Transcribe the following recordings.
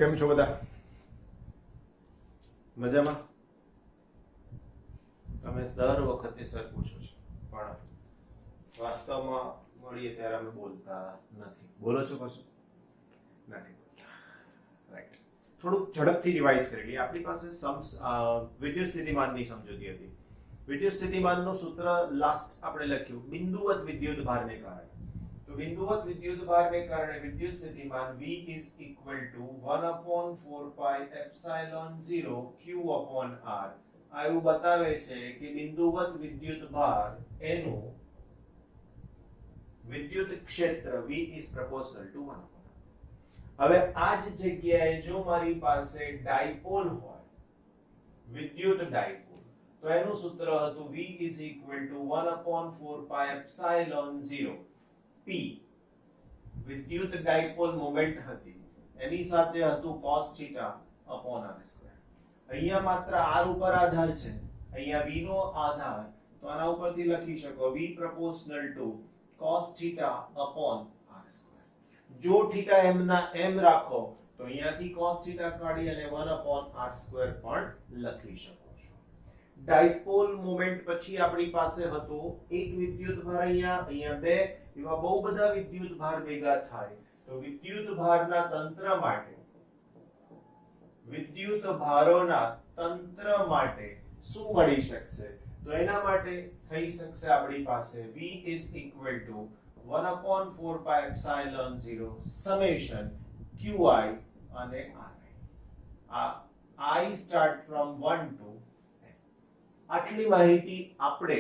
કેમ છો બધા? મજામાં? તમે દર વખતે સર પૂછો છો, પણ વાસ્તવમાં મળીએ ત્યારે અમે બોલતા નથી. બોલો છો કશું? નથી બોલતા. રાઈટ. થોડુંક ઝડપથી રિવાઇઝ કરી લઈએ. આપણી પાસે વિદ્યુત સ્થિતિમાનની સમજૂતી હતી. વિદ્યુત સ્થિતિમાનનું સૂત્ર લાસ્ટ આપણે લખ્યું બિંદુવત વિદ્યુત ભારને કારણે. તો બિંદુવત વિદ્યુત ભારને કારણે વિદ્યુત સ્થિતિમાન V is equal to 1/4 pi epsilon 0 Q upon R. આ એવું બતાવે છે કે બિંદુવત વિદ્યુત ભાર એનું વિદ્યુત ક્ષેત્ર V is proportional to 1/r. હવે આ જ જગ્યાએ જો મારી પાસે ડાયપોલ હોય, વિદ્યુત ડાયપોલ, તો એનું સૂત્ર હતું V is equal to 1/4 pi epsilon 0 P વિદ્યુત ડાયપોલ મોમેન્ટ હતી, એની સાથે હતું cos θ upon r સ્ક્વેર. અહીંયા માત્ર r ઉપર આધાર છે, અહીંયા v નો આધાર, તો આના ઉપરથી લખી શકો v proportional to cos θ upon r square. જો θ m ના m રાખો તો અહીંયાથી cos θ કાઢી અને 1/r સ્ક્વેર પણ લખી શકો છો. ડાયપોલ મોમેન્ટ પછી આપણી પાસે હતો એક વિદ્યુત ભાર, અહીંયા બે, એવા બહુ બધા વિદ્યુત ભાર ભેગા થાય તો વિદ્યુત ભારના તંત્ર માટે, વિદ્યુત ભારોના તંત્ર માટે શું મળી શકશે? તો એના માટે થઈ શકશે આપણી પાસે V is equal to 1/4 pi epsilon 0 summation Qi અને Ri. આ I start from 1 to n. આટલી માહિતી આપણે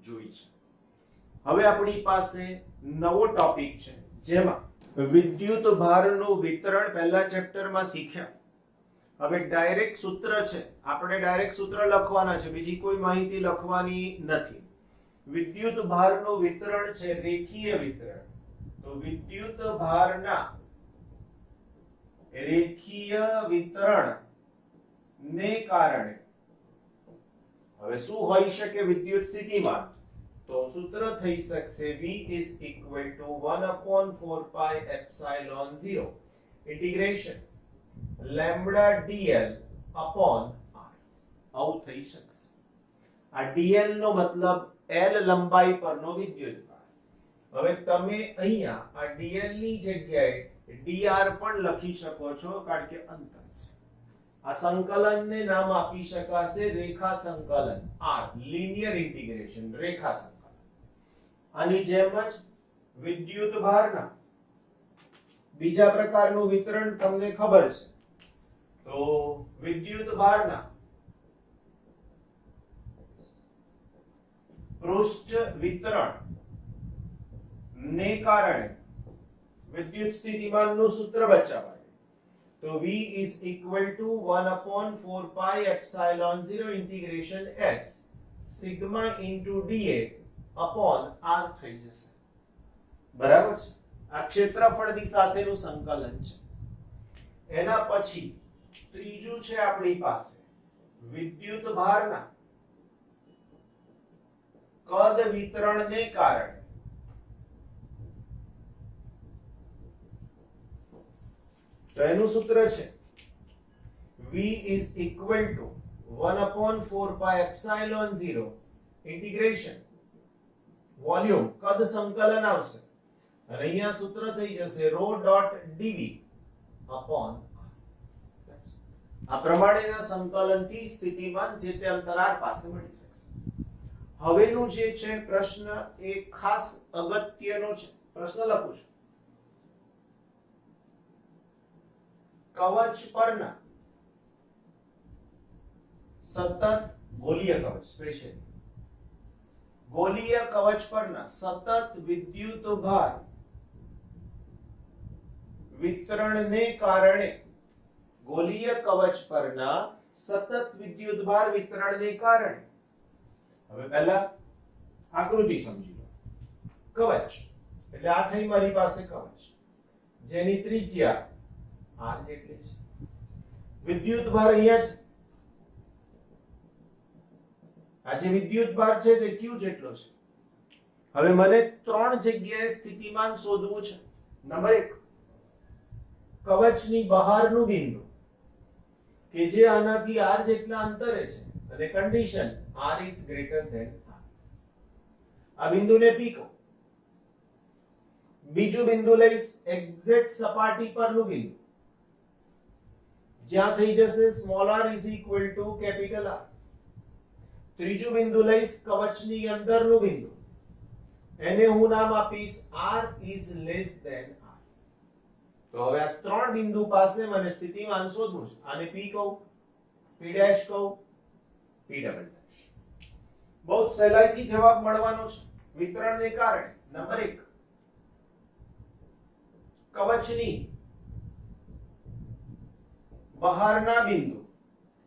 જોઈ છે. હવે આપણી પાસે નવો ટોપિક છે જેમાં વિદ્યુત ભારનું વિતરણ પહેલા ચેપ્ટરમાં શીખ્યા. હવે ડાયરેક્ટ સૂત્ર છે, આપણે ડાયરેક્ટ સૂત્ર લખવાના છે, બીજી કોઈ માહિતી લખવાની નથી. વિદ્યુત ભારનું વિતરણ છે રેખીય વિતરણ. તો વિદ્યુત ભારના રેખીય વિતરણ ને કારણે હવે શું હોઈ શકે વિદ્યુત સ્થિતિમાન? તો સૂત્ર થઈ શકશે V is equal to 1/4 pi epsilon 0 integration lambda dl upon r. આવું થઈ શકશે. આ dl નો મતલબ l લંબાઈ પરનો વિદ્યુત ભાર. હવે તમે અહીંયા આ dl ની જગ્યાએ dr પણ લખી શકો છો, કારણ કે અંતર છે. આ સંકલનને નામ આપી શકાશે રેખા સંકલન, r linear integration, રેખા સંકલન. આની જેમ જ વિદ્યુત ભારના બીજા પ્રકારનું વિતરણ તમને ખબર છે. તો વિદ્યુત ભારના પૃષ્ઠ વિતરણ ને કારણે વિદ્યુત સ્થિતિમાનનું સૂત્ર બચાવાય. તો V is equal to 1/4 pi epsilon 0 integration S sigma into dA upon r થઈ જશે. બરાબર છે? આ ક્ષેત્રફળની સાથેનું સંકલન છે. એના પછી ત્રીજું છે આપણી પાસે વિદ્યુત ભારના કદ વિતરણને કારણે. તો એનું સૂત્ર છે V is equal to 1/4 pi epsilon 0 integration volume કદ સંકલન આવશે, અને અહીંયા સૂત્ર થઈ જશે rho dot dv upon r. આ પ્રમાણેના સંકલનથી સ્થિતિમાન જે તે અંતરાલ પાસે મળી શકશે. હવેનું જે છે પ્રશ્ન એ ખાસ અગત્યનો છે. પ્રશ્ન લખું છું. કવચ પરના સતત ગોલીય કવચ, સ્પેશિયલી ગોલીય કવચ પરના સતત વિદ્યુત ભાર વિતરણને કારણે, ગોલીય કવચ પરના સતત વિદ્યુત ભાર વિતરણને કારણે. હવે પહેલા આકૃતિ સમજી લો. કવચ એટલે આ થઈ મારી પાસે કવચ, જેની ત્રિજ્યા r જેટલી છે. વિદ્યુત ભાર અહીંયા છે. આ જે વિદ્યુત ભાર છે તે Q જેટલો છે. હવે મને ત્રણ જગ્યાએ સ્થિતિમાન શોધવું છે. નંબર 1, કવચની બહારનું બિંદુ કે જે આનાથી r જેટલા અંતરે છે અને condition r is greater than r. આ બિંદુને p કહો. બીજું બિંદુ લઈશ એક્ઝેક્ટ સપાટી પરનું બિંદુ જ્યાં થઈ જશે small r is equal to capital R. ત્રીજું બિંદુ લઈશ કવચની અંદરનું બિંદુ, એને હું નામ આપીશ r is less than r. તો હવે આ ત્રણ બિંદુ પાસે મને સ્થિતિમાન શોધવું છે. આને p કહું, p ડેશ કહું, p ડબલ ડેશ. બહુ સહેલાઈથી જવાબ મળવાનો છે વિતરણને કારણે. નંબર 1, કવચની બહારના બિંદુ.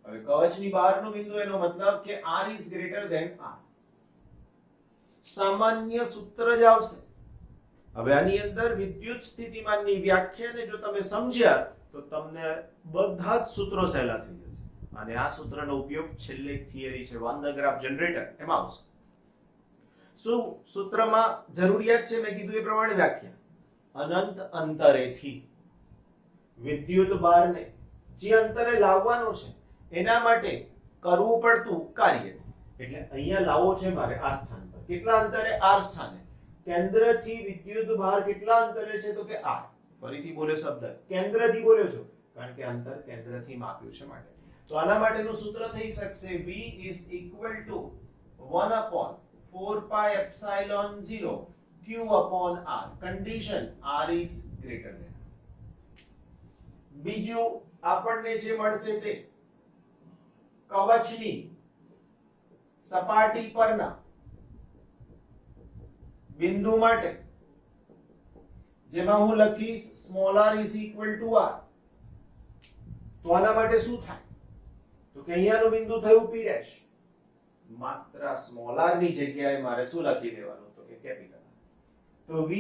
હવે કવચની બહારનું બિંદુ એનો મતલબ કે r is greater than r. સામાન્ય સૂત્ર જ આવશે. હવે આની અંદર વિદ્યુત સ્થિતિમાનની વ્યાખ્યાને જો તમે સમજ્યા તો તમને બધા જ સૂત્રો સહેલા થઈ જશે. અને આ સૂત્રનો ઉપયોગ છેલ્લે થિયરી છે વાન ધ ગ્રાફ જનરેટર એમાં આવશે. શું સૂત્રમાં જરૂરિયાત છે? મેં કીધું એ પ્રમાણે વ્યાખ્યા. અનંત અંતરેથી વિદ્યુત ભારને જે અંતરે લાવવાનો છે એના માટે કરવું પડતું કાર્ય. એટલે અહીંયા લાવવો છે મારે આ સ્થાન પર. કેટલા અંતરે? r સ્થાને. કેન્દ્રથી વિદ્યુત ભાર કેટલા અંતરે છે? તો કે r. ફરીથી બોલ્યો શબ્દ કેન્દ્રથી બોલ્યો છું કારણ કે અંતર કેન્દ્રથી માપ્યું છે માટે. તો આના માટેનું સૂત્ર થઈ શકશે v is equal to 1/4 pi epsilon 0 q upon r. condition r is greater than. બીજું આપણને જે મળશે તે કવચની સપાટી પરના બિંદુ માટે જેમાં હું લખીશ small r is equal to r. તો આના માટે શું થાય? તો કે અહીંયાનું બિંદુ થયું p ડેશ. માત્ર સ્મોલ r ની જગ્યાએ મારે શું લખી દેવાનું? તો કે કેપિટલ R. તો v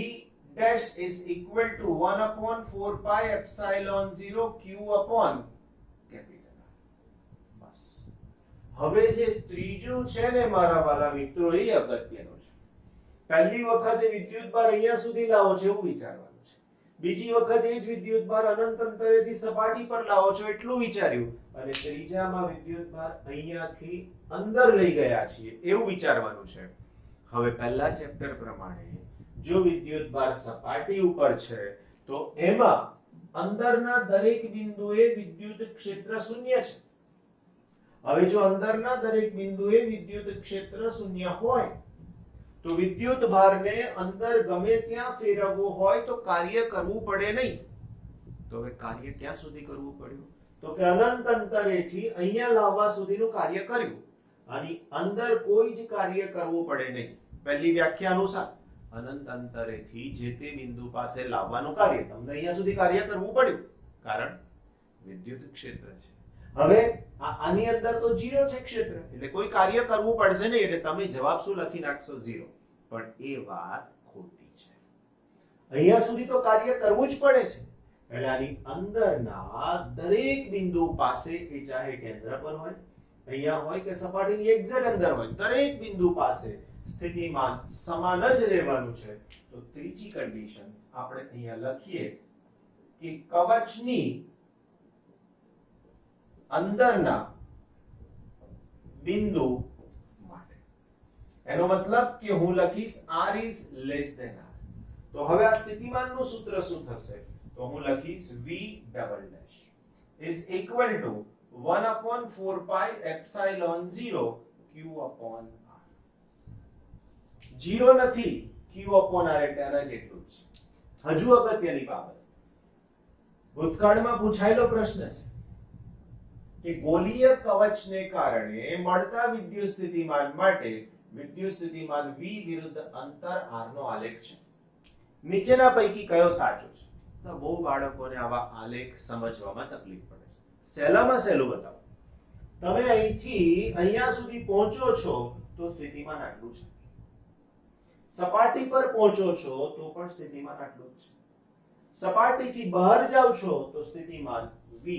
dash is equal to 1/4 pi epsilon 0 q upon capital R. બસ. હવે જે ત્રીજું છે ને મારા વાલા મિત્રો એ અગત્યનું છે. પહેલી વખતે વિદ્યુત ભાર અહીંયા સુધી લાવો છો એવું વિચારવાનું છે. બીજી વખત એ જ વિદ્યુત ભાર અનંત અંતરેથી સપાટી પર લાવો છો એટલું વિચાર્યું. અને ત્રીજામાં વિદ્યુત ભાર અહીંયાથી અંદર લઈ ગયા છીએ એવું વિચારવાનું છે. હવે પહેલા ચેપ્ટર પ્રમાણે જો વિદ્યુત ભાર સપાટી ઉપર છે તો એમાં અંદરના દરેક બિંદુએ વિદ્યુત ક્ષેત્ર શૂન્ય છે. હવે જો અંદરના દરેક બિંદુએ વિદ્યુત ક્ષેત્ર શૂન્ય હોય તો વિદ્યુત ભારને અંદર ગમે ત્યાં ફેરવવો હોય તો કાર્ય કરવું પડે નહીં. તો હવે કાર્ય ક્યાં સુધી કરવું પડ્યું? તો કે અનંત અંતરેથી અહીંયા લાવવા સુધીનું કાર્ય કર્યું. આની અંદર કોઈ જ કાર્ય કરવું પડે નહીં. પહેલી વ્યાખ્યા અનુસાર અનંત અંતરેથી જે તે બિંદુ પાસે લાવવાનું કાર્ય તમને અહીંયા સુધી કાર્ય કરવું પડ્યું કારણ વિદ્યુત ક્ષેત્ર છે. હવે આની અંદર તો 0 છે ક્ષેત્ર એટલે કોઈ કાર્ય કરવું પડશે નહીં એટલે તમે જવાબ શું લખી નાખશો? 0. પણ એ વાત ખોટી છે. અહીંયા સુધી તો કાર્ય કરવું જ પડે છે. એટલે આની અંદરના દરેક બિંદુ પાસે એ ચાહે કેન્દ્ર પર હોય, અહીંયા હોય કે સપાટીની એક્ઝેક્ટ અંદર હોય, દરેક બિંદુ પાસે સ્થિતિમાન સમાન જ રહેવાનું છે. તો ત્રીજી કન્ડિશન આપણે અહીંયા લખીએ કે કવચની અંદરના બિંદુ માટે એનો મતલબ કે હું લખીશ r is less than r. તો હવે આ સ્થિતિમાનનું સૂત્ર શું થશે? તો હું લખીશ v double dash is equal to 1/4 pi epsilon 0 q upon r. 0 નથી, q upon r એટલે આના જેટલું જ. હજુ અગત્યની બાબત, ભૂતકાળમાં પૂછાયેલો પ્રશ્ન છે કે ગોલીય કવચને કારણે મળતા વિદ્યુત સ્થિતિમાન માટે વિદ્યુત સ્થિતિમાન v વિરુદ્ધ અંતર r નો આલેખ છે. નીચેના પૈકી કયો સાચો છે? તો બહુ બાળકોને આવા આલેખ સમજવામાં તકલીફ પડે છે. સહેલામાં સહેલું બતાવો. તમે અહીંથી અહીંયા સુધી પહોંચો છો તો સ્થિતિમાન આટલું છે. સપાટી પર પહોંચો છો તો પણ સ્થિતિમાન આટલું જ છે. સપાટીથી બહાર જાવ છો તો સ્થિતિમાન v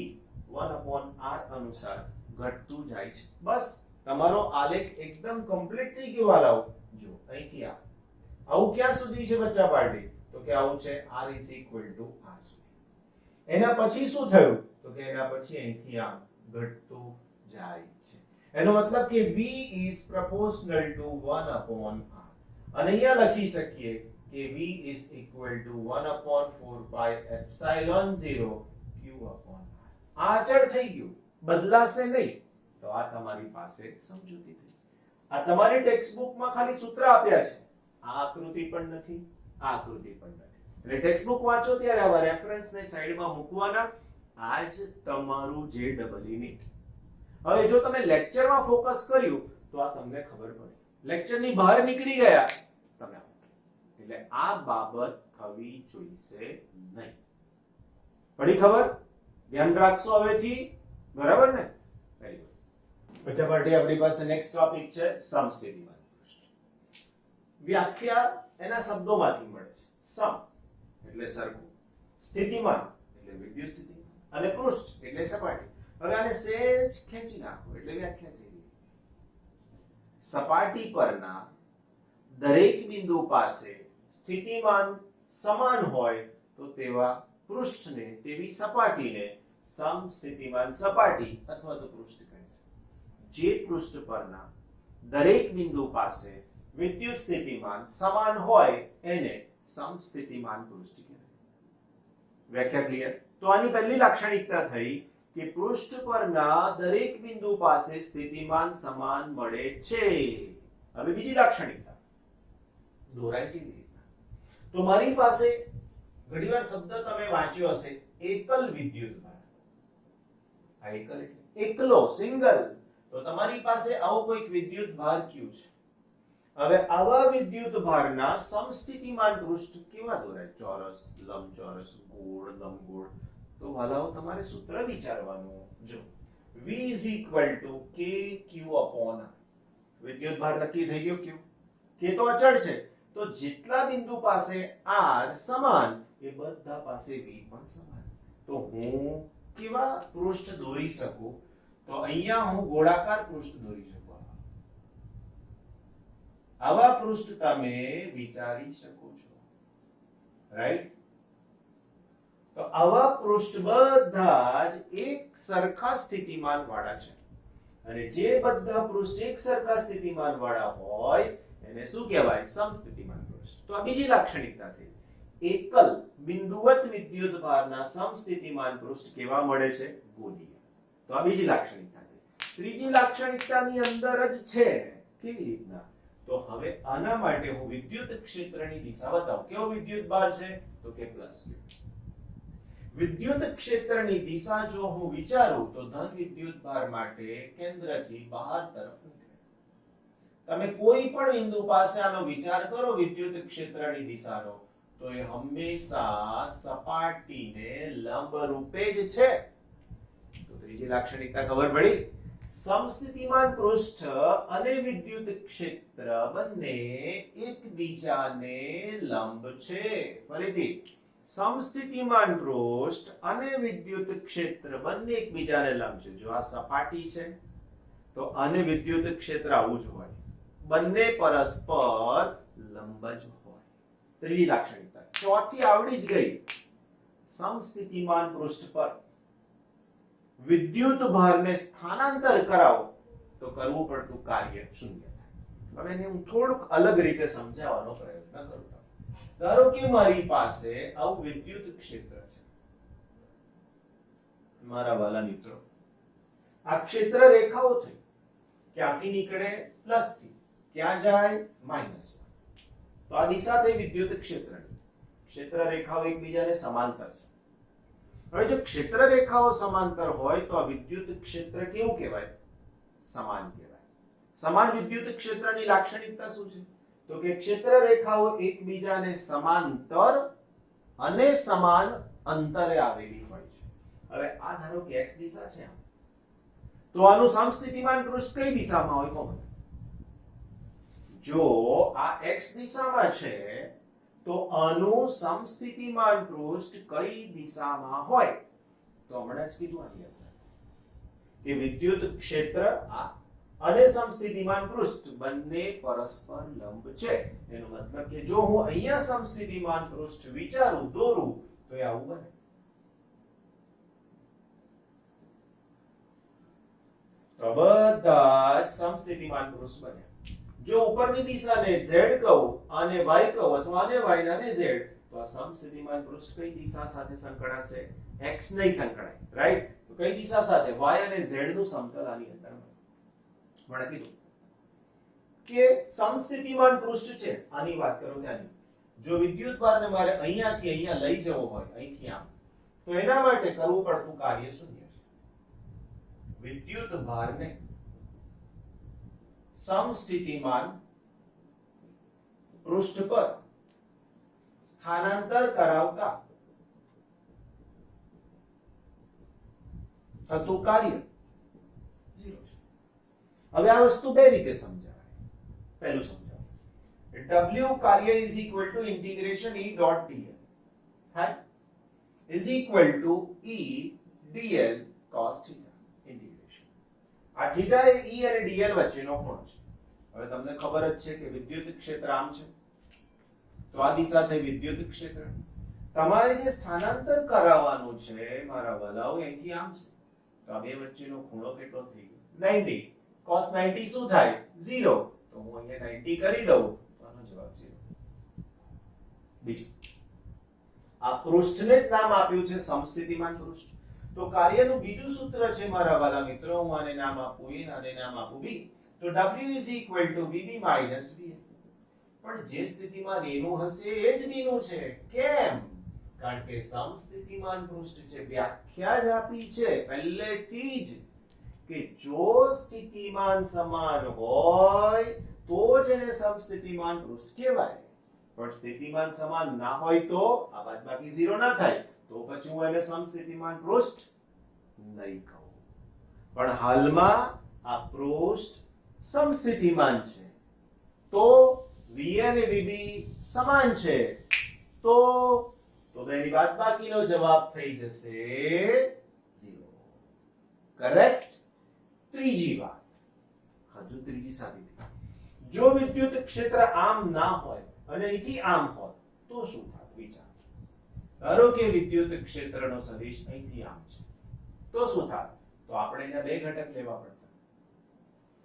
1/r અનુસાર ઘટતું જાય છે. બસ તમારો આલેખ એકદમ કમ્પ્લીટ થઈ ગયો. વાલાઓ જો અહીંથી આવું ક્યાં સુધી છે બચ્ચા પાર્ટી? તો કે આવું છે r is equal to r સુધી. એના પછી શું થયું તો કે એના પછી અહીંથી આમ ઘટતું જાય છે એનો મતલબ કે v is proportional to 1 upon r અને અહીંયા લખી શકીએ કે v is equal to 1 upon 4 pi epsilon 0 q upon r આ અચળ થઈ ગયું બદલાશે નહીં તો આ તમારી પાસે સમજૂતી થઈ આ તમારી ટેક્સ્ટ બુકમાં ખાલી સૂત્ર આપ્યા છે આ આકૃતિ પણ નથી આ આકૃતિ પણ નથી એટલે ટેક્સ્ટ બુક વાંચો ત્યારે આવા રેફરન્સને સાઈડમાં મૂકવાના આ જ તમારું જે ડબલ યુનિટ હવે જો તમે લેક્ચરમાં ફોકસ કર્યું તો આ તમને ખબર પડે લેક્ચરની બહાર નીકળી ગયા તમે એટલે આ બાબત થવી જોઈએ નહીં પડી ખબર ધ્યાન રાખશો હવેથી બરાબર ને વેરી ગુડ પછી પાર્ટી આપણી પાસે નેક્સ્ટ ટોપિક છે સમસ્થિતિમાન પૃષ્ઠ વ્યાખ્યા એના શબ્દોમાંથી મળે છે સમ એટલે સરખું સ્થિતિમાન એટલે વિદ્યુત સ્થિતિ અને પૃષ્ઠ એટલે સપાટી હવે આને સહેજ ખેંચી નાખો એટલે વ્યાખ્યા થઈ ગઈ સપાટી પરના દરેક બિંદુ પાસે સ્થિતિમાન સમાન હોય તો તેવા પૃષ્ઠને તેવી સપાટીને સમસ્થિતિમાન સપાટી અથવા તો પૃષ્ઠ કહે છે જે પૃષ્ઠ પરના દરેક બિંદુ પાસે વિદ્યુત સ્થિતિમાન સમાન હોય એને સમસ્થિતિમાન પૃષ્ઠ કહેવાય વ્યાખ્યા ક્લિયર તો આની પહેલી લાક્ષણિકતા થઈ કે પૃષ્ઠ પરના દરેક બિંદુ પાસે સ્થિતિમાન સમાન મળે છે હવે બીજી લાક્ષણિકતા દોરાય કેવી રીતના તો મારી પાસે ઘણીવાર શબ્દ તમે વાંચ્યો હશે એકલ વિદ્યુત ભાર આ એકલ એટલે એકલો સિંગલ તો તમારી પાસે આવો કોઈક વિદ્યુત ભાર q છે હવે આવા વિદ્યુત ભારના સમસ્થિતિમાન પૃષ્ઠ કેવા દોરાય ચોરસ લંબચોરસ ગોળ લંબગોળ તો વાલાઓ તમારે સૂત્ર વિચારવાનું જો v kq r વિદ્યુત ભાર નક્કી થઈ ગયો q કે તો અચળ છે તો જેટલા બિંદુ પાસે r સમાન એ બધા પાસે v પણ સમાન તો હું કેવા પૃષ્ઠ દોરી શકું તો અહીંયા હું ગોળાકાર પૃષ્ઠ દોરી શકું આવા પૃષ્ઠ તમે વિચારી શકો છો રાઈટ તો આવા પૃષ્ઠ બધા જ એક સરખા સ્થિતિમાન વાળા છે અને જે બધા પૃષ્ઠ એક સરખા સ્થિતિમાન વાળા હોય એને શું કહેવાય સમસ્થિતિમાન પૃષ્ઠ તો આ બીજી લાક્ષણિકતા થઈ એકલ બિંદુવત વિદ્યુત ભારના સમસ્થિતિમાન પૃષ્ઠ કેવા મળે છે ગોળીય તો આ બીજી લાક્ષણિકતા થઈ ત્રીજી લાક્ષણિકતાની અંદર જ છે કેવી રીતના તો હવે આના માટે હું વિદ્યુત ક્ષેત્રની દિશા બતાવું કેવો વિદ્યુત ભાર છે તો કે પ્લસ q વિદ્યુત ક્ષેત્રની દિશા જો હું વિચારું તો ધન વિદ્યુત ભાર માટે કેન્દ્રથી બહાર તરફ નીકળે તમે કોઈ પણ બિંદુ પાસે આનો વિચાર કરો વિદ્યુત ક્ષેત્રની દિશાનો તો એ હંમેશા સપાટીને લંબ રૂપે જ છે તો ત્રીજી લાક્ષણિકતા ખબર પડી સમસ્થિતિમાન પૃષ્ઠ અને વિદ્યુત ક્ષેત્ર બંને એકબીજાને લંબ છે ફરીથી સમસ્થિતિમાન પૃષ્ઠ અને વિદ્યુત ક્ષેત્ર બંને એકબીજાને લંબ છે જો આ સપાટી છે તો આને વિદ્યુત ક્ષેત્ર આવું જ હોય બંને પરસ્પર લંબ જ હોય ત્રીજી લાક્ષણિકતા ચોથી આવડી જ ગઈ સમસ્થિતિમાન પૃષ્ઠ પર વિદ્યુત ભારને સ્થાનાંતર કરાવો તો કરવું પડતું કાર્ય શૂન્ય થાય હવે એને હું થોડુંક અલગ રીતે સમજાવવાનો પ્રયત્ન કરું ધારો કે મારી પાસે આવું વિદ્યુત ક્ષેત્ર છે મારા વાલા મિત્રો આ ક્ષેત્ર રેખાઓ થઈ ક્યાંથી નીકળે પ્લસ થી ક્યાં જાય માઈનસ તો આ દિશા થઈ વિદ્યુત ક્ષેત્રની ક્ષેત્ર રેખાઓ એકબીજાને સમાંતર છે હવે જો ક્ષેત્ર રેખાઓ સમાંતર હોય તો આ વિદ્યુત ક્ષેત્ર કેવું કહેવાય સમાન કહેવાય સમાન વિદ્યુત ક્ષેત્રની લાક્ષણિકતા શું છે તો કે ક્ષેત્ર રેખાઓ એકબીજાને સમાંતર અને સમાન અંતરે આવેલી હોય છે હવે આ ધારો કે x દિશા છે તો આનું સમસ્થિતિમાન પૃષ્ઠ કઈ દિશામાં હોય કોણ જો આ x દિશામાં છે તો આનું સમસ્થિતિમાન પૃષ્ઠ કઈ દિશામાં હોય તો હમણાં જ કીધું અહીંયા કે વિદ્યુત ક્ષેત્ર આ અને સમસ્થિતિમાન પૃષ્ઠ બંને પરસ્પર લંબ છે એનો મતલબ કે જો હું અહીંયા સમસ્થિતિમાન પૃષ્ઠ વિચારું દોરું તો એ આવું બને તો બધા જ સમસ્થિતિમાન પૃષ્ઠ બન્યા. જો ઉપરની દિશાને z કહું અને y કહું અથવા આને y અને z, તો આ સમસ્થિતિમાન પૃષ્ઠ કઈ દિશા સાથે સંકળાશે? x નહીં સંકળાય, રાઈટ? તો કઈ દિશા સાથે? y અને z નું સમતલ આની અંદર મળે. કીધું કે સમસ્થિતિમાન પૃષ્ઠ છે, આની વાત કરો ત્યાંની. જો વિદ્યુતભારને મારે અહીંયાથી અહીંયા લઈ જવો હોય, અહીંથી આમ, તો એના માટે કરવું પડતું કાર્ય શૂન્ય છે. વિદ્યુતભારને સમસ્થિતિમાન પૃષ્ઠ પર સ્થાનાંતર કરાવતા થતું કાર્ય 0 છે. હવે આ વસ્તુ બે રીતે સમજાવાય. પહેલું સમજાવો. W કાર્ય is equal to integration E dot dl, હા, is equal to E dl cos theta integration. આ થીટા એ E અને dl વચ્ચેનો ખૂણો છે. હવે તમને ખબર જ છે કે વિદ્યુત ક્ષેત્ર આમ છે, તો આ દિશા થઈ વિદ્યુત ક્ષેત્ર. તમારે જે સ્થાનાંતર કરાવવાનું છે મારા વાલાઓ, અહીંથી આમ છે, તો આ બે વચ્ચેનો ખૂણો કેટલો થઈ ગયો? 90. cos 90 શું થાય? 0. તો હું અહીંયા 90 કરી દઉં તો આનો જવાબ 0. બીજું, આ પૃષ્ઠને જ નામ આપ્યું છે સમસ્થિતિમાન પૃષ્ઠ. તો કાર્યનું બીજું સૂત્ર છે મારા વાલા મિત્રો, હું આને નામ આપું A અને નામ આપું B. તો W is equal to VB minus VA. પણ જે સ્થિતિમાન A નું હશે એ જ B નું છે. કેમ? કારણ કે સમસ્થિતિમાન પૃષ્ઠ છે, વ્યાખ્યા જ આપી છે પહેલેથી જ કે જો સ્થિતિમાન સમાન હોય તો જ એને સમસ્થિતિમાન પૃષ્ઠ કહેવાય. પણ સ્થિતિમાન સમાન ના હોય તો આ બાદબાકી 0 ના થાય, તો પછી હું એને સમસ્થિતિમાન પૃષ્ઠ નહીં કહું. પણ હાલમાં આ પૃષ્ઠ સમસ્થિતિમાન છે, તો VA અને VB સમાન છે, તો બેની બાદબાકીનો જવાબ થઈ જશે 0. કરેક્ટ? ત્રીજી વાત, હજુ ત્રીજી સાબિતી. જો વિદ્યુત ક્ષેત્ર આમ ના હોય અને અહીંથી આમ હોય તો શું થાય? વિચાર. ધારો કે વિદ્યુત ક્ષેત્રનો સદિશ અહીંથી આમ છે, તો શું થાય? તો આપણે એના બે ઘટક લેવા પડતા,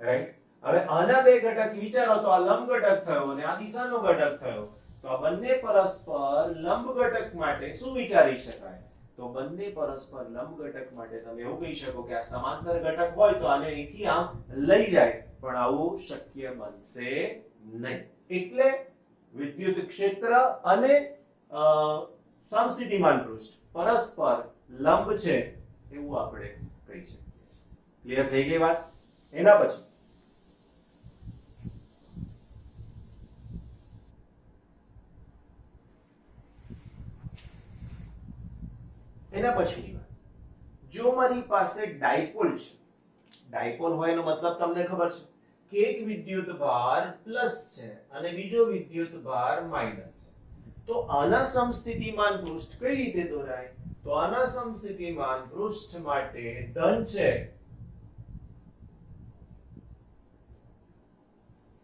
રાઈટ? હવે આના બે ઘટક વિચારો તો આ લંબ ઘટક થયો અને આ દિશાનો ઘટક થયો. તો આ બંને પરસ્પર લંબ ઘટક માટે શું વિચારી શકાય? તો બંને પરસ્પર લંબ ઘટક માટે તમે એવું કહી શકો કે આ સમાંતર ઘટક હોય તો આને અહીંથી આમ લઈ જાય, પણ આવું શક્ય બનશે નહીં. એટલે વિદ્યુત ક્ષેત્ર અને સમસ્થિતિમાન પૃષ્ઠ પરસ્પર લંબ છે એવું આપણે કહી શકીએ છીએ. ક્લિયર થઈ ગઈ વાત? એના પછી પછીની વાત, જો મારી પાસે ડાયપોલ છે, ડાયપોલ હોય એનો મતલબ તમને ખબર છે કે એક વિદ્યુત ભાર પ્લસ છે અને બીજો વિદ્યુત ભાર માઈનસ છે. તો આના સમસ્થિતિમાન પૃષ્ઠ કઈ રીતે દોરાય? તો આના સમસ્થિતિમાન પૃષ્ઠ માટે ધન છે,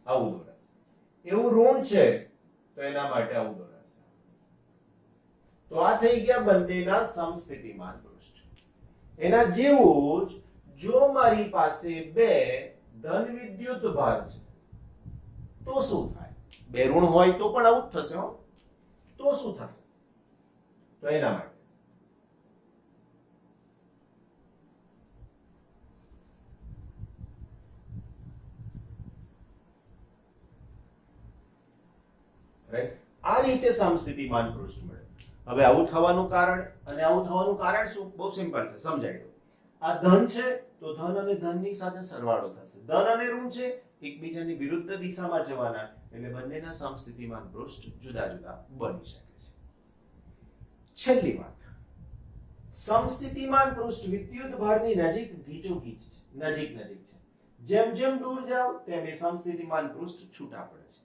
આવું દોરાશે. એવું ઋણ છે તો એના માટે આવું દોરાશે. તો આ થઈ ગયા બંનેના સમસ્થિતિમાન પૃષ્ઠ. એના જેવું જ જો મારી પાસે બે ધન વિદ્યુત ભાર છે તો શું થાય? બે ઋણ હોય તો પણ આવું જ થશે. તો શું થશે? તો એના માટે રાઈટ, આ રીતે સમસ્થિતિમાન પૃષ્ઠ મળે. હવે આવું થવાનું કારણ અને આવું થવાનું કારણ શું? બહુ સિમ્પલ છે, સમજાઈ દઉં. આ ધન છે તો ધન અને ધનની સાથે સરવાળો થશે. ધન અને ઋણ છે, એકબીજાની વિરુદ્ધ દિશામાં જવાના, એટલે બંનેના સમસ્થિતિમાન પૃષ્ઠ જુદા જુદા બની શકે છે. છેલ્લી વાત, સમસ્થિતિમાન પૃષ્ઠ વિદ્યુત ભારની નજીક ગીચોગીચ છે, નજીક છે. જેમ જેમ દૂર જાવ તેમ એ સમસ્થિતિમાન પૃષ્ઠ છૂટા પડે છે.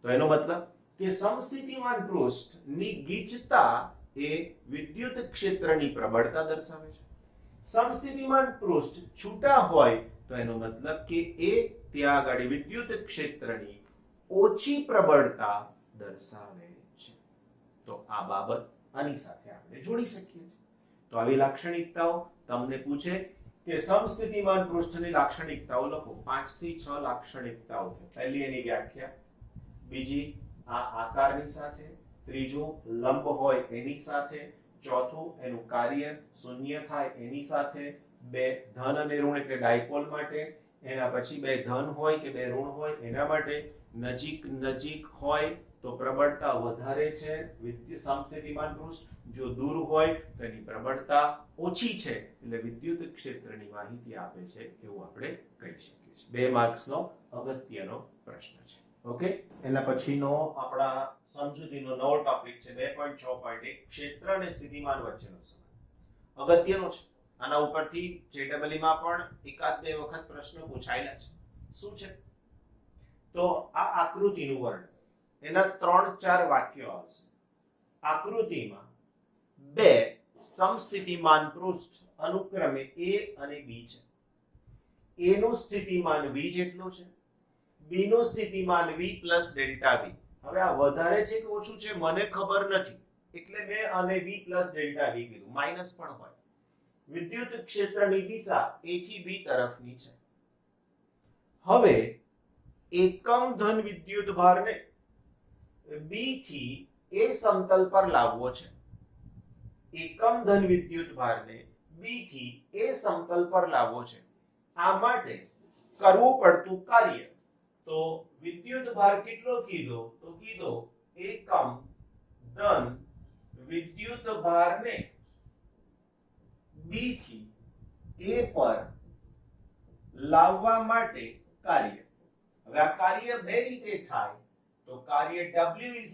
તો એનો મતલબ કે સમસ્થિતિમાન પૃષ્ઠની ગીચતા એ વિદ્યુત ક્ષેત્રની પ્રબળતા દર્શાવે છે. સમસ્થિતિમાન પૃષ્ઠ છૂટા હોય તો એનો મતલબ કે એ ત્યાં આગળ વિદ્યુત ક્ષેત્રની ઓછી પ્રબળતા દર્શાવે છે. તો આ બાબત આની સાથે આપણે જોડી શકીએ છીએ. તો આવી લાક્ષણિકતાઓ તમને પૂછે કે સમસ્થિતિમાન પૃષ્ઠની લાક્ષણિકતાઓ લખો. 5 થી 6 લાક્ષણિકતાઓ છે. પહેલી એની વ્યાખ્યા, બીજી આ આકારની સાથે, ત્રીજું લંબ હોય એની સાથે, ચોથું એનું કાર્ય શૂન્ય થાય એની સાથે, બે ધન અને ઋણ એટલે ડાયપોલ માટે, એના પછી બે ધન હોય કે બે ઋણ હોય એના માટે, નજીક નજીક હોય તો પ્રબળતા વધારે છે વિદ્યુત સમસ્થિતિમાન પૃષ્ઠ, જો દૂર હોય તો એની પ્રબળતા ઓછી છે, એટલે વિદ્યુત ક્ષેત્રની માહિતી આપે છે એવું આપણે કહી શકીએ છીએ. 2 માર્ક્સનો અગત્યનો પ્રશ્ન છે. ઓકે, એના પછીનો આપણા સમજૂતીનો નવો ટોપિક છે 2.6.1 ક્ષેત્ર અને સ્થિતિમાન વચ્ચેનો સંબંધ. અગત્યનો છે. આના ઉપરથી JEE માં પણ એકાદ બે વખત પ્રશ્નો પૂછાયેલા છે. શું છે? તો આ આકૃતિનું વર્ણન, એના 3-4 વાક્યો આવશે. આકૃતિમાં બે સમસ્થિતિમાન પૃષ્ઠ અનુક્રમે A અને B છે. A નું સ્થિતિમાન V જેટલું છે, B નું સ્થિતિમાન V પ્લસ ડેલ્ટા V. હવે આ વધારે છે કે ઓછું છે મને ખબર નથી, એટલે મેં આને V પ્લસ ડેલ્ટા V કીધું. માઇનસ પણ હોય. વિદ્યુત ક્ષેત્રની દિશા A થી B તરફની છે. હવે એકમ ધન વિદ્યુત ભારને B થી A સમતલ પર લાવવો છે. એકમ ધન વિદ્યુત ભારને B થી A સમતલ પર લાવવો છે. આ માટે કરવું પડતું કાર્ય, તો વિદ્યુત ભાર કેટલો કીધો? તો કીધો એકમ ધન વિદ્યુત ભારને B થી A પર લાવવા માટે કાર્ય. હવે આ કાર્ય બે રીતે થાય, તો કાર્ય W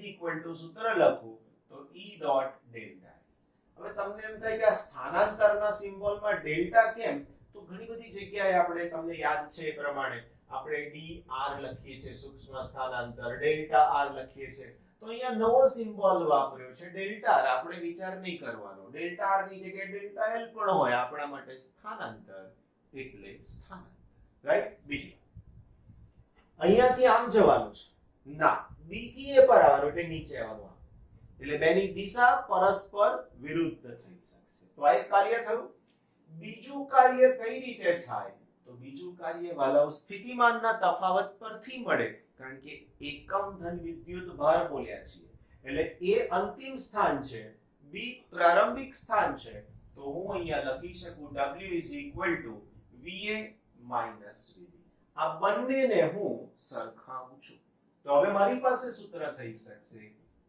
સૂત્ર લખું તો E ડોટ ડેલ્ટા. હવે તમને એમ થાય કે આ સ્થાનાંતરના સિમ્બોલમાં ડેલ્ટા કેમ? તો ઘણી બધી જગ્યાએ આપણે, તમને યાદ છે એ પ્રમાણે આપણે dr લખીએ છીએ સૂક્ષ્મ સ્થાનાંતર, ડેલ્ટા r લખીએ છીએ. તો અહીંયા નવો સિમ્બોલ વાપર્યો છે ડેલ્ટા r. આપણે વિચાર નહીં કરવાનો, ડેલ્ટા r ની જગ્યાએ ડેલ્ટા l પણ હોય. આપણા માટે સ્થાનાંતર એટલે સ્થાનાંતર, રાઈટ? બીજી અહીંયાથી આમ જવાનું છે ના, B થી A પર આવવાનું એટલે નીચે આવવાનું. એટલે બેની દિશા પરસ્પર વિરુદ્ધ થઈ શકશે. તો આ એક કાર્ય થયું. બીજું કાર્ય કઈ રીતે થાય? તો બીજું કાર્ય વાલાઓ સ્થિતિમાનના તફાવત પરથી મળે, કારણ કે એકમ ધન વિદ્યુત ભાર બોલ્યા છીએ એટલે A અંતિમ સ્થાન છે, B પ્રારંભિક સ્થાન છે. તો હું અહીંયા લખી શકું W VA VB. આ બંનેને હું સરખાવું છું. તો હવે મારી પાસે સૂત્ર થઈ શકશે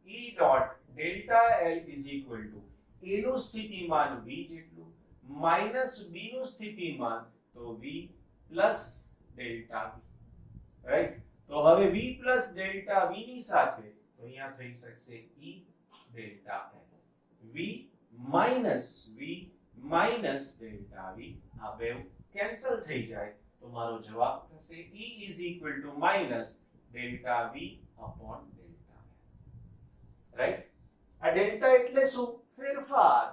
E dot delta L A નું સ્થિતિમાન V જેટલું માઈનસ B નું સ્થિતિમાન તો V plus delta V, right? તો હવે V પ્લસ ડેલ્ટા V ની સાથે તો અહીંયા થઈ શકશે E delta L. V minus delta V, આ બે કેન્સલ થઈ જાય તો મારો જવાબ થશે E minus delta V upon delta L, right? આ ડેલ્ટા એટલે શું? ફેરફાર.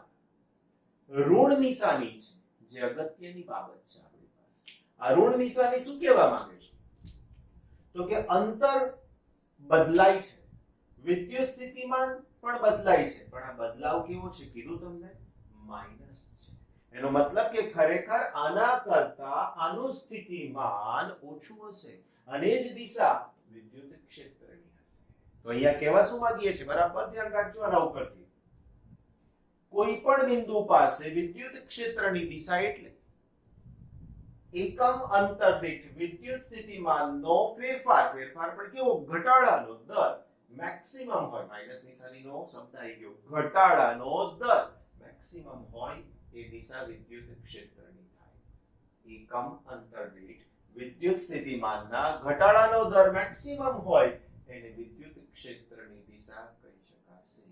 ઋણ નિશાની છે, જે અગત્યની બાબત છે આપણી પાસે. આ ઋણ નિશાની શું કહેવા માંગે છે? તો કે અંતર બદલાય છે, વિદ્યુત સ્થિતિમાન પણ બદલાય છે, પણ આ બદલાવ કેવો છે કીધું તમને? માઈનસ છે. એનો મતલબ કે ખરેખર આના કરતા આનું સ્થિતિમાન ઓછું હશે અને જ દિશા વિદ્યુત ક્ષેત્રની હશે. તો અહીંયા કહેવા શું માંગીએ છે? બરાબર ધ્યાન રાખજો આના ઉપરથી. કોઈ પણ બિંદુ પાસે વિદ્યુત ક્ષેત્રની દિશા એટલે એકમ અંતર દીઠ વિદ્યુત સ્થિતિમાનનો ફેરફાર પણ કેવો? ઘટાડાનો દર મેક્સિમમ હોય. માઈનસ નિશાનીનો શબ્દ આવી ગયો. ઘટાડાનો દર મેક્સિમમ હોય એ દિશા વિદ્યુત ક્ષેત્રની થાય. એકમ અંતર દીઠ વિદ્યુત સ્થિતિમાનના ઘટાડાનો દર મેક્સિમમ હોય એને વિદ્યુત ક્ષેત્રની દિશા કહી શકાશે.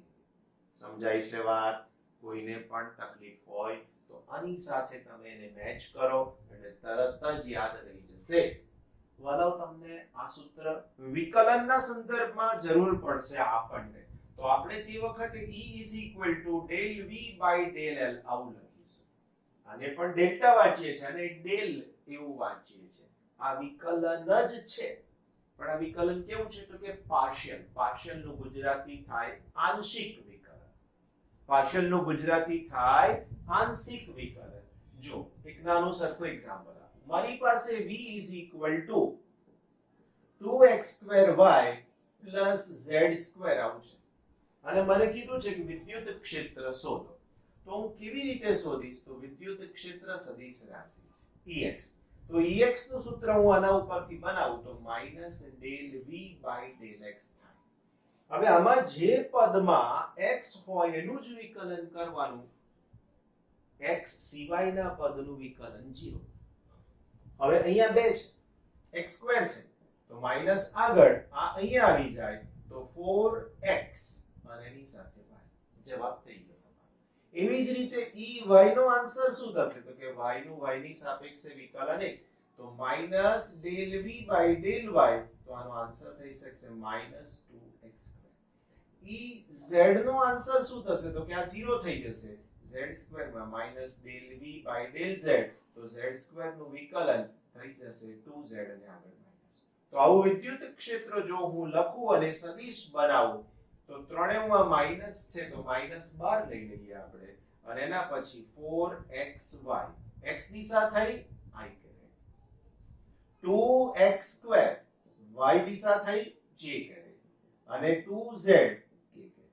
સમજાય છે વાત? કોઈને પણ તકલીફ હોય તો આની સાથે તમે એને મેચ કરો એટલે તરત જ યાદ રહી જશે. વાલાઓ તમને આ સૂત્ર વિકલનના સંદર્ભમાં જરૂર પડશે આપણને, તો આપણે તે વખતે E del V by del L આવું લખીશું. આને પણ ડેલ્ટા વાંચીએ છીએ અને ડેલ એવું વાંચીએ છીએ. આ વિકલન જ છે, પણ આ વિકલન કેવું છે? તો કે પાર્શિયલ. પાર્શિયલ નું ગુજરાતી થાય આંશિક વિકલન. પાર્શિયલ નું ગુજરાતી થાય આંશિક વિકલન. જો એક નાનું સરખું એક્ઝામ્પલ આપું, મારી પાસે v = 2x²y + z² આવું છે અને મને કીધું છે કે વિદ્યુત ક્ષેત્ર શોધો. તો હું કેવી રીતે શોધીશ? તો વિદ્યુત ક્ષેત્ર સદિશ રાશિ છે Ex. તો Ex નું સૂત્ર હું આના ઉપરથી બનાવું તો -∂v/∂x થાય. હવે આમાં જે પદમાં x હોય એનું જ વિકલન કરવાનું. x સિવાયના પદનું વિકલન 0. હવે અહીંયા 2 છે, x² છે તો માઈનસ આગળ આ અહીંયા આવી જાય તો 4x અને એની સાથે y. જવાબ થઈ ગયો. એવી જ રીતે ey નો આન્સર શું થશે? તો કે y નું y ની સાપેક્ષે વિકલન 1 તો -∂v/∂y તો આનો આન્સર થઈ શકશે -2x². Ez નો આન્સર શું થશે? તો કે આ 0 થઈ જશે. z² માં -∂v/∂z તો z² નું વિકલન થઈ જશે 2z અને આગળ માઈનસ. તો આવું વિદ્યુત ક્ષેત્ર જો હું લખું અને સદિશ બનાવું તો ત્રણેયમાં માઈનસ છે તો -12 લઈ લઈએ આપણે અને એના પછી 4xy x દિશા થઈ i કરે, 2x² y દિશા થઈ j કરે અને 2z k કરે.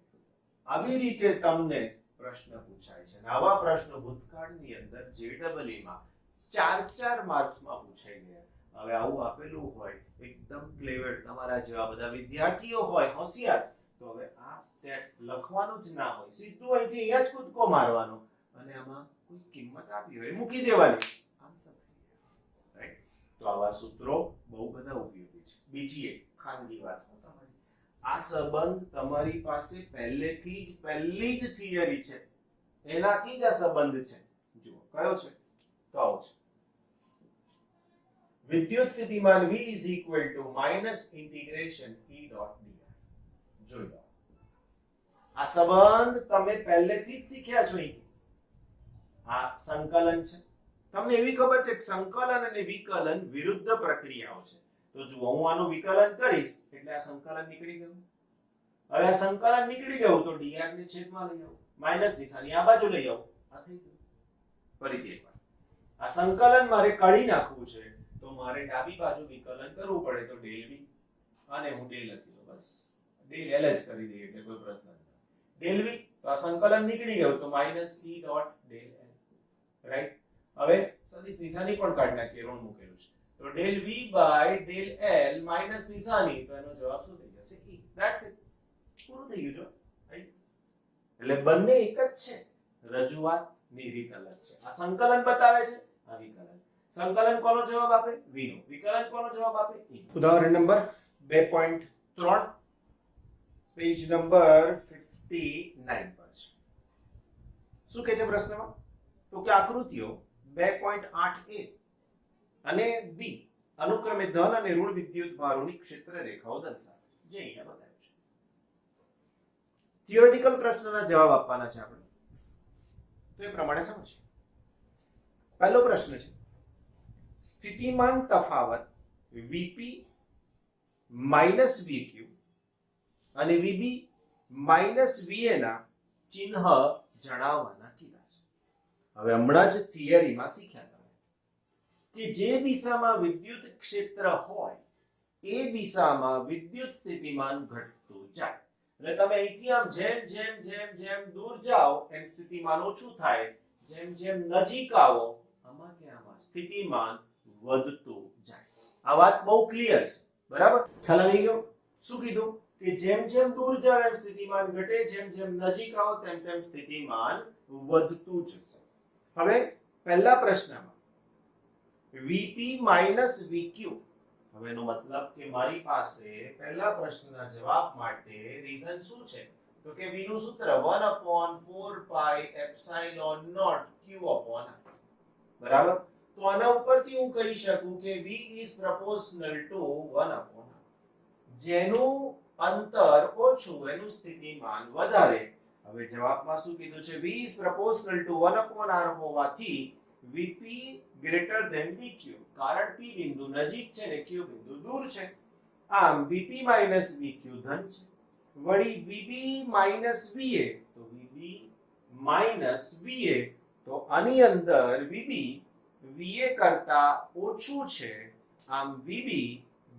આવી રીતે તમને પ્રશ્ન પૂછાય છે અને આવા પ્રશ્નો ભૂતકાળની અંદર JEE માં 4 માર્ક્સમાં પૂછાઈ ગયા. હવે આવું આપેલું હોય એકદમ ક્લેવર તમારા જેવા બધા વિદ્યાર્થીઓ હોય હોશિયાર તો હવે આ સ્ટેપ લખવાનું જ ના હોય, સીધું અહીંથી અહીંયા જ કૂદકો મારવાનો અને આમાં કોઈ કિંમત આપી હોય મૂકી દેવાની, આન્સર થઈ ગયો. રાઈટ? તો આવા સૂત્રો બહુ બધા ઉપયોગી છે. બીજી એક ખાનગી વાત તમારી, આ સંબંધ તમારી પાસે પહેલી જ થિયરી છે એનાથી જ આ સંબંધ છે. જુઓ કયો છે? તો આવો છે, વિદ્યુત સ્થિતિમાન v = -ઇન્ટિગ્રેશન E.dr. જોઈ લો, આ સંબંધ તમે પહેલેથી જ શીખ્યા છો. આ સંકલન છે. તમને એવી ખબર છે કે સંકલન અને વિકલન વિરુદ્ધ પ્રક્રિયાઓ છે. તો જુઓ હું આનું વિકલન કરીશ એટલે આ સંકલન નીકળી ગયું. હવે આ સંકલન નીકળી ગયું તો dr ને છેદમાં લઈ આવો, માઈનસ નિશાની આ બાજુ લઈ આવો, આ થઈ ગયું. ફરીથી એકવાર આ સંકલન મારે કાઢી નાખવું છે તો મારે ડાબી બાજુ વિકલન કરવું પડે તો ∂v અને હું ∇ લખી દઉં, બસ ∇ l જ કરી દઈએ એટલે કોઈ પ્રશ્ન નહીં. ∂v તો આ સંકલન નીકળી ગયું તો -E.∇l. રાઈટ? હવે સદિશ નિશાની પણ કાઢી નાખીએ, ઋણ મૂકેલું છે તો ∂v/∂l માઈનસ નિશાની તો એનો જવાબ શું થઈ જશે? E. That's it. પૂરું થઈ ગયું. જો એટલે બંને એક જ છે, રજૂઆત ની રીત અલગ છે. આ સંકલન બતાવે છે, આ વિકલન. સંકલન કોનો જવાબ આપે? v નો. વિકલન કોનો જવાબ આપે? e. ઉદાહરણ નંબર 2.3 પેજ નંબર 59 પર છે. શું કહે છે પ્રશ્નમાં? તો કે આકૃતિઓ 2.8a અને b અનુક્રમે ધન અને ઋણ વિદ્યુત ભારોની ક્ષેત્ર રેખાઓ દર્શાવે જે અહીંયા બતાવ્યું છે. થિયોરેટિકલ પ્રશ્નના જવાબ આપવાના છે આપણે, તો એ પ્રમાણે સમજીએ. પહેલો પ્રશ્ન છે, સ્થિતિમાન તફાવત Vp - Vq અને Vb - Va ના ચિહ્ન જણાવવાના કીધા છે. હવે હમણાં જ થિયરીમાં શીખ્યા તમે કે જે દિશામાં વિદ્યુત ક્ષેત્ર હોય એ દિશામાં વિદ્યુત સ્થિતિમાન ઘટતું જાય. એટલે તમે અહીંથી આમ જેમ દૂર જાઓ એમ સ્થિતિમાન ઓછું થાય, જેમ નજીક આવો આમાં કે આમાં સ્થિતિમાન વધતું જાય. આ વાત બહુ ક્લિયર છે, બરાબર? ખ્યાલ આવી ગયો? શું કીધું કે જેમ દૂર જાવ એમ સ્થિતિમાન ઘટે, જેમ નજીક આવો તેમ સ્થિતિમાન વધતું જશે. હવે પહેલા પ્રશ્નમાં Vp - Vq, હવે એનો મતલબ કે મારી પાસે પહેલા પ્રશ્નના જવાબ માટે રીઝન શું છે? તો કે v નું સૂત્ર 1/4πε0 q/r. બરાબર? તો આના ઉપરથી હું કહી શકું કે v is proportional to 1/r. જેનું અંતર ઓછું એનું સ્થિતિમાન વધારે. હવે જવાબમાં શું કીધું છે? v is proportional to 1/r હોવાથી Vp greater than Vq, કારણ p બિંદુ નજીક છે ને q બિંદુ દૂર છે. આમ Vp - Vq ધન છે. વળી Vb - Va તો Vb - Va તો આની અંદર વીબી વીએ કરતા ઓછું છે, આમ વીબી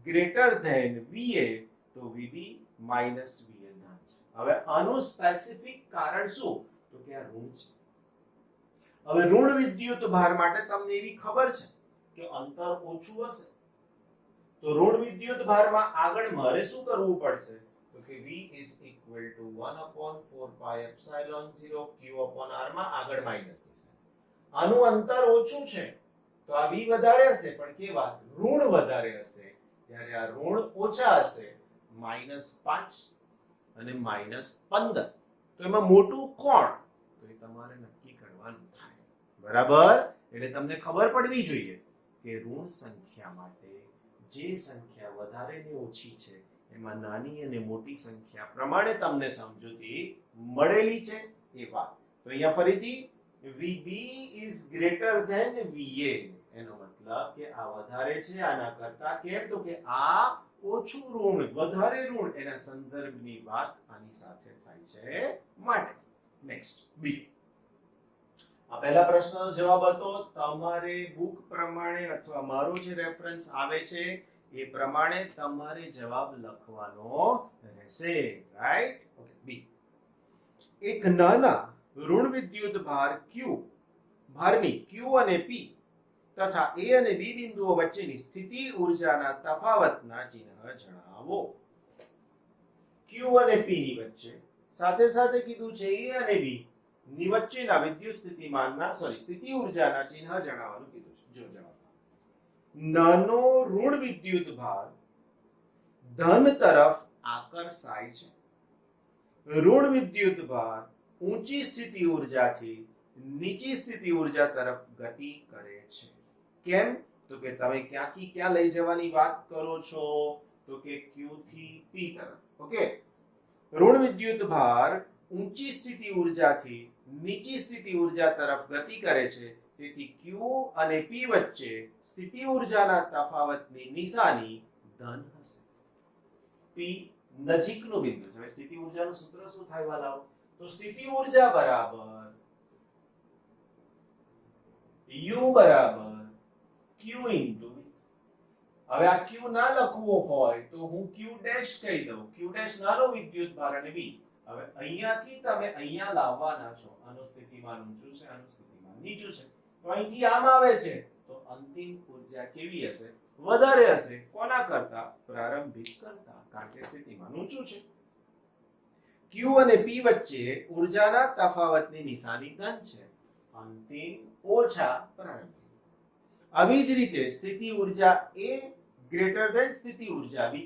ગ્રેટર ધેન વીએ, તો વીબી માઇનસ વીએ ધન છે. હવે આનું સ્પેસિફિક કારણ શું? તો કે આ ઋણ છે. હવે ઋણ વિદ્યુત ભાર માટે તમને એવી ખબર છે કે અંતર ઓછું હશે, તો ઋણ વિદ્યુત ભારમાં આગળ મારે શું કરવું પડશે? તો કે v is equal to 1/4 pi epsilon 0 q upon r માં આગળ માઈનસ થશે. આનું અંતર ઓછું છે તો આ v વધારે હશે, પણ કેવા? ઋણ વધારે હશે. ત્યારે આ ઋણ ઓછા હશે, -5 અને -15. તો એમાં મોટું કોણ? તો એ તમારે નક્કી કરવાનું થાય. બરાબર? એટલે તમને ખબર પડવી જોઈએ કે ઋણ સંખ્યા માટે જે સંખ્યા વધારે ને ઓછી છે એમાં નાની અને મોટી સંખ્યા પ્રમાણે તમને સમજૂતી મળેલી છે એ વાત. તો અહીંયા ફરીથી VB is greater than VA, એનો મતલબ કે આ વધારે છે આના કરતા. કેમ? તો કે આ ઓછું ઋણ, વધારે ઋણ, એના સંદર્ભની વાત આની સાથે થાય છે માટે. નેક્સ્ટ બીજું, આ પહેલા પ્રશ્નનો જવાબ હતો. તમારે બુક પ્રમાણે અથવા મારો જે રેફરન્સ આવે છે એ પ્રમાણે તમારે જવાબ લખવાનો રહેશે. રાઈટ? ઓકે. બી, એક નાના ઋણ વિદ્યુત ભાર Q, ભારની Q અને P તથા A અને B બિંદુઓ વચ્ચેની સ્થિતિ ઊર્જાના તફાવતના ચિહ્ન જણાવો. Q અને P ની વચ્ચે, સાથે સાથે કીધું છે A અને B ની વચ્ચેના વિદ્યુત સ્થિતિ ઊર્જાના ચિહ્ન જણાવવાનું કીધું છે. જો જવાબ, નાનો ઋણ વિદ્યુત ભાર ધન તરફ આકર્ષાય છે. ઋણ વિદ્યુત ભાર ઊંચી સ્થિતિ ઊર્જાથી નીચી સ્થિતિ ઊર્જા તરફ ગતિ કરે છે. કેમ? તો કે તમે ક્યાંથી ક્યાં લઈ જવાની વાત કરો છો? તો કે Q થી P તરફ. ઓકે. ઋણ વિદ્યુત ભાર ઊંચી સ્થિતિ ઊર્જાથી નીચી સ્થિતિ ઊર્જા તરફ ગતિ કરે છે. તેથી Q અને P વચ્ચે સ્થિતિ ઊર્જાના તફાવતની નિશાની ધન હશે. P નજીકનો બિંદુ છે. હવે સ્થિતિ ઊર્જાનું સૂત્ર શું થાય વાલાઓ? તો સ્થિતિ ઊર્જા બરાબર U બરાબર Q into V. હવે આ Q ના લખવો હોય તો હું Q ડેશ કહી દઉં. Q ડેશ નાનો વિદ્યુત ભાર અને V. હવે અહીંયાથી તમે અહીંયા લાવવાના છો. આનું સ્થિતિમાન ઊંચું છે, આનું સ્થિતિમાન નીચું છે. તો અહીંથી આમ આવે છે તો અંતિમ ઊર્જા કેવી હશે? વધારે હશે. કોના કરતા? પ્રારંભિક કરતા, કારણ કે સ્થિતિમાન ઊંચું છે. Q અને P વચ્ચે ઊર્જાના તફાવતની નિશાની ધન છે. અંતિમ ઓછા પ્રારંભિક. આવી જ રીતે સ્થિતિ ઊર્જા A ગ્રેટર ધેન સ્થિતિ ઊર્જા B.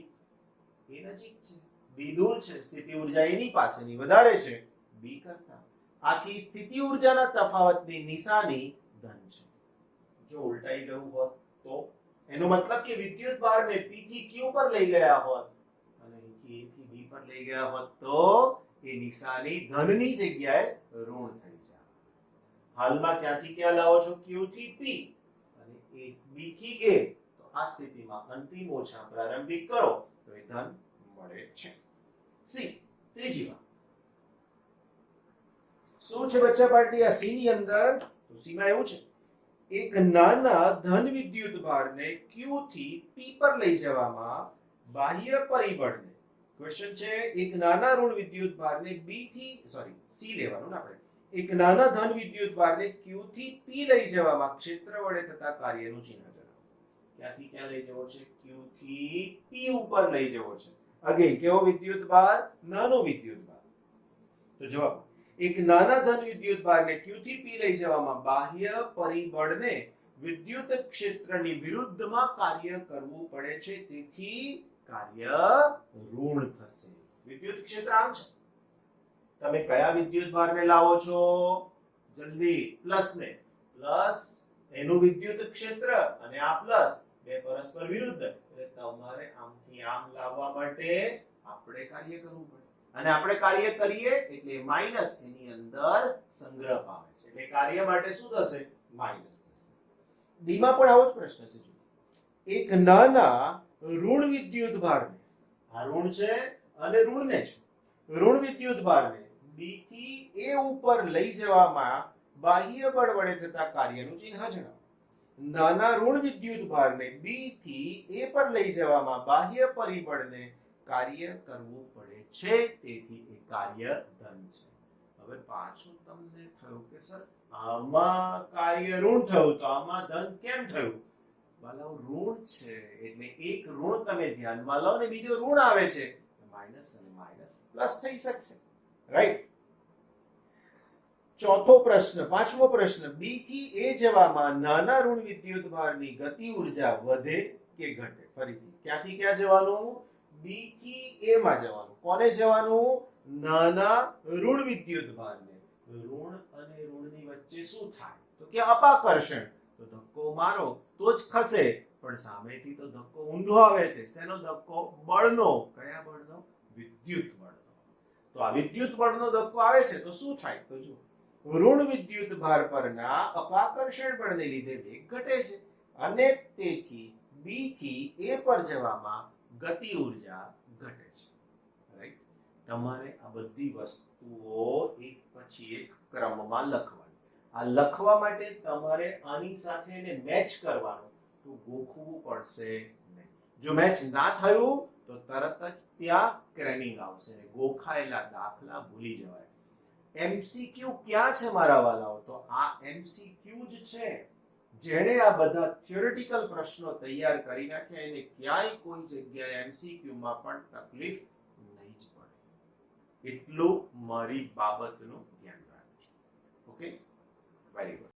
એ નજીક છે, B દૂર છે. સ્થિતિ ઊર્જા એની પાસેની વધારે છે B કરતા. આથી સ્થિતિ ઊર્જાના તફાવતની નિશાની ધન છે. જો ઉલટાઈ ગયું હોત તો એનો મતલબ કે વિદ્યુત ભારને P થી Q પર લઈ ગયા હોત અને અહીંથી A થી B પર લઈ ગયા હોત તો એ નિશાની ધનની જગ્યાએ ઋણ થઈ જાય. હાલમાં ક્યાંથી ક્યાં લાવો છો? Q થી P અને B થી A. તો આ સ્થિતિમાં અંતિમ ઓછા પ્રારંભિક કરો તો એ ધન મળે છે. સી, ત્રીજી વાત શું છે બચ્ચા પાર્ટી? આ સી ની અંદર, તો સી માં એવું છે, એક નાના ધન વિદ્યુત ભારને Q થી P પર લઈ જવામાં બાહ્ય પરિબળને, ક્વેશ્ચન છે એક નાના ઋણ વિદ્યુત ભારને સી લેવાનું ને આપણે. એક નાના ધન વિદ્યુત ભારને Q થી P લઈ જવામાં ક્ષેત્ર વડે થતા કાર્યનું ચિહ્ન જણાવો. ક્યાંથી ક્યાં લઈ જવો છે? Q થી P ઉપર લઈ જવો છે. અગેન કેવો વિદ્યુત ભાર? નાનો વિદ્યુત ભાર. તો જવાબ, એક નાના ધન વિદ્યુત ભારને Q થી P લઈ જવામાં બાહ્ય પરિબળને વિદ્યુત ક્ષેત્રની વિરુદ્ધમાં કાર્ય કરવું પડે છે. તેથી કાર્ય ઋણ થશે. વિદ્યુત ક્ષેત્ર આમ છે. તમે કયા વિદ્યુત ભારને લાવો છો? જલ્દી પ્લસ ને. પ્લસ એનું વિદ્યુત ક્ષેત્ર અને આ પ્લસ, બે પરસ્પર વિરુદ્ધ. એટલે તમારે આમથી આમ લાવવા માટે આપણે કાર્ય કરવું પડે. અને આપણે કાર્ય કરીએ એટલે માઈનસ એની અંદર સંગ્રહ પામે છે. એટલે કાર્ય માટે શું થશે? માઈનસ થશે. ડી માં પણ આવો જ પ્રશ્ન છે. એક નાના ઋણ વિદ્યુત ભારને, આ ઋણ છે અને ઋણને છે, ઋણ વિદ્યુત ભારને B થી A ઉપર લઈ જવામાં બાહ્ય બળ વડે થતા કાર્યનું ચિહ્ન જણાવો. નાના ઋણ વિદ્યુત ભારને બી થી એ પર લઈ જવામાં બાહ્ય પરિબળને કાર્ય કરવું પડે છે, તેથી એ કાર્ય ધન છે. હવે પાછું તમને થયું કે સર આમાં કાર્ય ઋણ થયું તો આમાં ધન કેમ થયું? વાલાઓ ઋણ છે એટલે એક ઋણ તમે ધ્યાનમાં લો ને બીજો ઋણ આવે છે, માઇનસ અને માઇનસ પ્લસ થઈ શકશે, રાઈટ? ચોથો પ્રશ્ન, પાંચમો પ્રશ્ન, બી થી એ જવામાં નાના ઋણ વિદ્યુત ભારની ગતિ ઉર્જા વધે કે ઘટે? ફરીથી ક્યાંથી ક્યાં જવાનું? બી થી એ માં જવાનું. કોને જવાનું? નાના ઋણ વિદ્યુત ભારને. ઋણ અને ઋણની વચ્ચે શું થાય? તો કે અપાકર્ષણ. તો ધક્કો મારો તો જ ખસે, પણ સામેથી તો ધક્કો ઊંધો આવે છે. શેનો ધક્કો? બળનો. કયા બળનો? વિદ્યુત બળનો. તો આ વિદ્યુત બળનો ધક્કો આવે છે તો શું થાય? તો જો ઋણ વિદ્યુત ભાર પરના અપાકર્ષણ બળને લીધે વેગ ઘટે છે અને તેથી બી થી એ પર જવામાં ગતિ ઉર્જા ઘટે છે, રાઈટ? તમારે આ બધી વસ્તુઓ એક પછી એક ક્રમમાં લખવાની. આ લખવા માટે તમારે આની સાથે એને મેચ કરવાનું, તો ગોખવું પડશે નહીં. જો મેચ ના થયું તો તરત જ ત્યાં ક્રેનિંગ આવશે, ગોખાયેલા દાખલા ભૂલી જવાય. એમસીક્યુ ક્યાં છે મારા વાલાઓ? તો આ એમસીક્યુ જ છે. જેણે આ બધા થિયોરેટિકલ પ્રશ્નો તૈયાર કરી નાખ્યા એને ક્યાંય કોઈ જગ્યાએ એમસીક્યુ માં પણ તકલીફ નહીં જ પડે. એટલું મારી બાબતનું ધ્યાન રાખજો. Okay, very good.